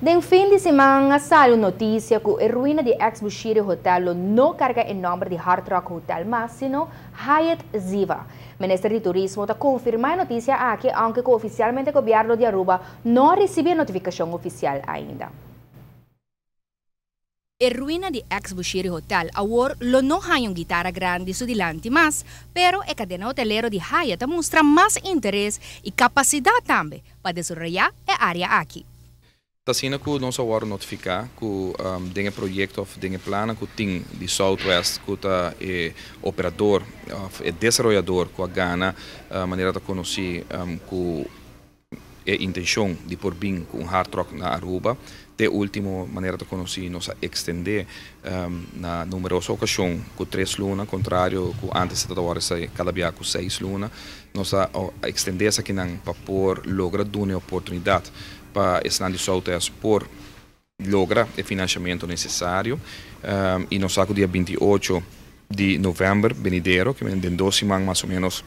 Den fim de semana saiu notícia que a ruína de ex-Bushiri Hotel não carga em nome de Hard Rock Hotel, mas sino Hyatt Ziva. O Ministério de Turismo está confirmando a notícia aqui, aunque oficialmente o governo de Aruba não recebeu notificação oficial ainda. A ruína de ex-Bushiri Hotel agora não tem uma guitarra grande sudilante, mas pero a cadena hotelero de Hyatt mostra mais interesse e capacidade também para desenvolver a área aqui. Tá sendo que nós agora notificar que tem projeto ou tem plano que tem de Southwest que tá operador, desenvolvedor que a Gana maneira de conhecer que a intenção de por bem com Hard Rock na Aruba. De última maneira de conhecer nós extender na numerosa ocasião com 3 lunas, contrário que antes de agora cada dia com 6 lunas, nós extender essa aqui para por lograr uma oportunidade para estar de Southwest por lograr o financiamento necessário e nós saco dia 28 de novembro venidero, que vem de 2 semanas mais ou menos,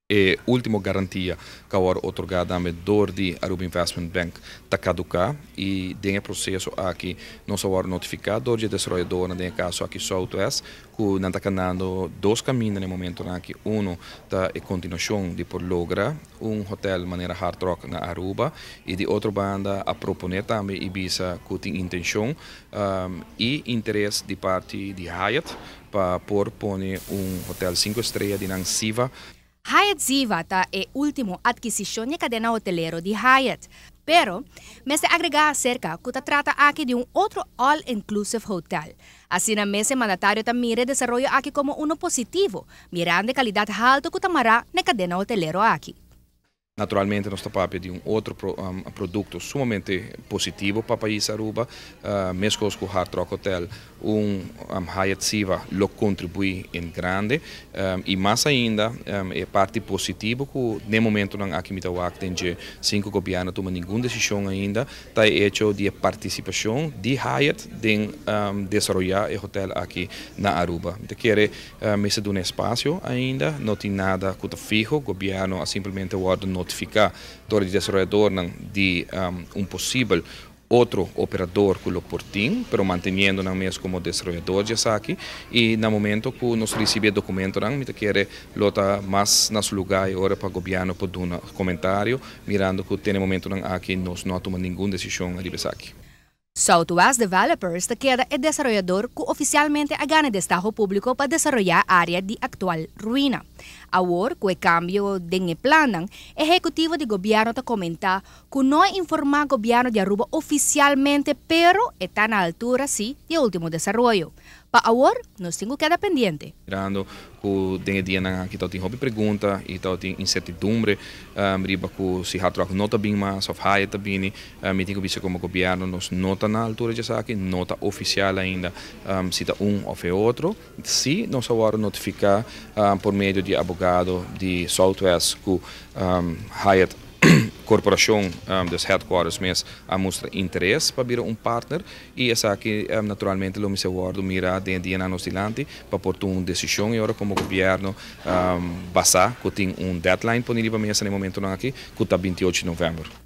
a última garantia que agora otorgada também dor de Aruba Investment Bank está caducar e tem processo aqui nós agora notificar dor de desenvolvedor no caso aqui Southwest que não está dando 2 caminhos no momento aqui está a continuação de por lograr hotel de maneira Hard Rock na Aruba e de outra banda a proponer também Ibiza que tem intenção e interesse de parte de Hyatt para pôr hotel 5 estrelas de Nansiva. Hyatt Ziva é a última adquisição da cadena hotelero de Hyatt. Pero, me se agrega acerca que se trata aqui de outro all-inclusive hotel. Assim, a mesa mandatário também mira desenvolver aqui como positivo, mirando a qualidade alta que tamará na cadena hotelero aqui. Naturalmente, nós estamos de outro produto sumamente positivo para o país Aruba, mesmo com o Hard Rock Hotel, Hyatt Ziva lo contribui em grande e mais ainda é parte positiva que no momento não aqui tem 5 governos tomam nenhuma decisão ainda, está hecho de participação de Hyatt em desenvolver o hotel aqui na Aruba. Então, quer mesa de espaço ainda, não tem nada que está fijo, o governo simplesmente guarda notificar todo o desenvolvedor de possível outro operador que lo portim, pero mantendo não mesmo como desenvolvedor de aqui e no momento que nós recebemos documento não me quer lota mais nas lugar agora para o governo por dar comentário mirando que tem momento não aqui nós não tomamos nenhuma decisão ali aqui. Southwest Developers queda o desenvolvedor que oficialmente gana de Estado Público para desenvolver a área de actual ruína. Agora, com o cambio de plano, o executivo de governo comenta que não informa o governo de Aruba oficialmente, pero está na altura, sim, de último desenvolvimento. Para agora, nós temos que estar pendente. Mirando que tem dia que tem hobby pergunta e tem incertidumbre, riba que se Hard Rock não está bem mais, ou Hyatt está bem, me tenho que como governo nós não está na altura de aqui, não está oficial ainda, se está ou outro. Se nós agora notificar por meio de advogado de Southwest que Hyatt corporação dos headquarters mesmo mostra interesse para vir partner e essa aqui naturalmente o meu guardo mira de dia na nossa dilante para por uma decisão e agora como governo basar que tem deadline disponível para mim nesse momento aqui que está 28 de novembro.